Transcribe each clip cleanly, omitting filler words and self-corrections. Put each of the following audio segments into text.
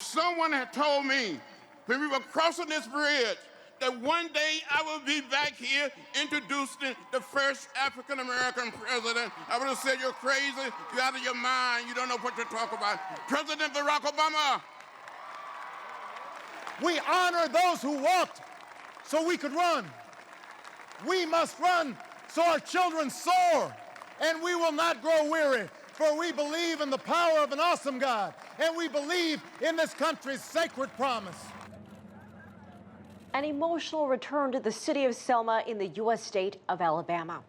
someone had told me when we were crossing this bridge that one day I will be back here introducing the first African-American president, I would have said, you're crazy, you're out of your mind, you don't know what you're talking about. President Barack Obama. We honor those who walked so we could run. We must run so our children soar, and we will not grow weary, for we believe in the power of an awesome God, and we believe in this country's sacred promise. An emotional return to the city of Selma in the U.S. state of Alabama.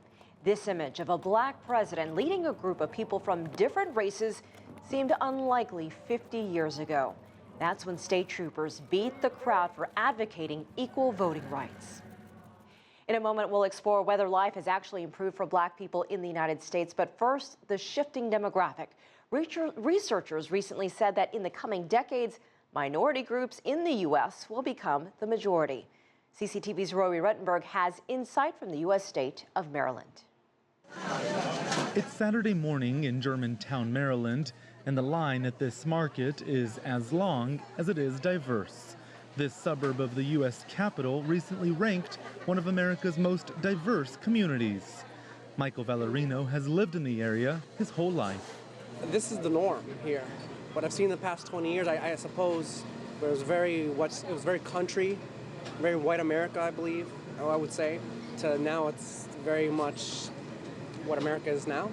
This image of a black president leading a group of people from different races seemed unlikely 50 years ago. That's when state troopers beat the crowd for advocating equal voting rights. In a moment, we'll explore whether life has actually improved for black people in the United States. But first, the shifting demographic. Researchers recently said that in the coming decades, minority groups in the U.S. will become the majority. CCTV's Roee Ruttenberg has insight from the U.S. state of Maryland. It's Saturday morning in Germantown, Maryland, and the line at this market is as long as it is diverse. This suburb of the U.S. Capitol recently ranked one of America's most diverse communities. Michael Valerino has lived in the area his whole life. This is the norm here. What I've seen in the past 20 years, I suppose, it was very country, very white America, I believe, I would say, to now it's very much what America is now.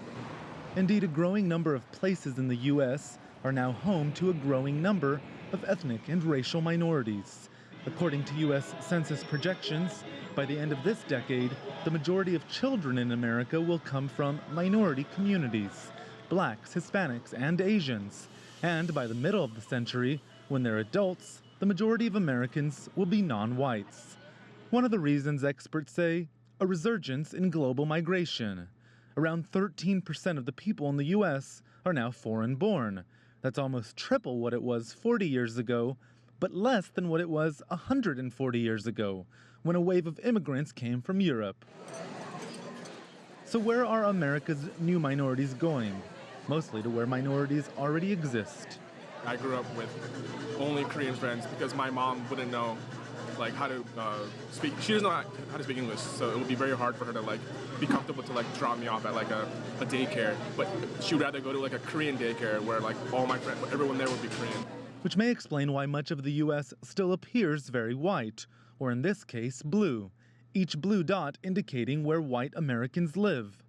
Indeed, a growing number of places in the U.S. are now home to a growing number of ethnic and racial minorities. According to U.S. Census projections, by the end of this decade, the majority of children in America will come from minority communities, blacks, Hispanics, and Asians. And by the middle of the century, when they're adults, the majority of Americans will be non-whites. One of the reasons, experts say, a resurgence in global migration. Around 13% of the people in the U.S. are now foreign-born. That's almost triple what it was 40 years ago, but less than what it was 140 years ago, when a wave of immigrants came from Europe. So where are America's new minorities going? Mostly to where minorities already exist. I grew up with only Korean friends because my mom wouldn't know how to speak. She doesn't know how to speak English, so it would be very hard for her to be comfortable to drop me off at a daycare. But she would rather go to a Korean daycare where all my friends, everyone there would be Korean. Which may explain why much of the U.S. still appears very white, or in this case, blue. Each blue dot indicating where white Americans live.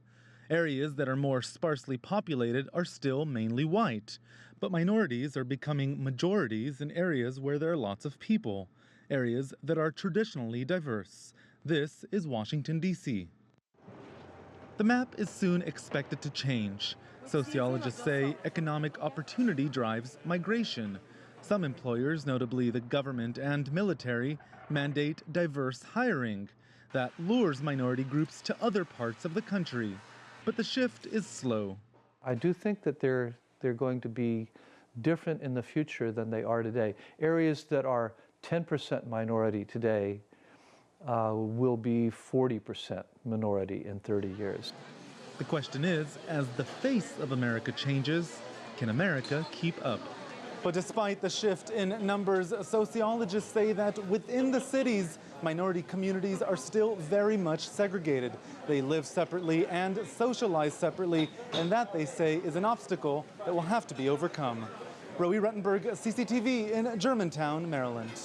Areas that are more sparsely populated are still mainly white, but minorities are becoming majorities in areas where there are lots of people, areas that are traditionally diverse. This is Washington, D.C. The map is soon expected to change. Sociologists say economic opportunity drives migration. Some employers, notably the government and military, mandate diverse hiring. That lures minority groups to other parts of the country. But the shift is slow. I do think that they're going to be different in the future than they are today. Areas that are 10% minority today will be 40% minority in 30 years. The question is, as the face of America changes, can America keep up? But despite the shift in numbers, sociologists say that within the cities, minority communities are still very much segregated. They live separately and socialize separately, and that, they say, is an obstacle that will have to be overcome. Roee Ruttenberg, CCTV in Germantown, Maryland.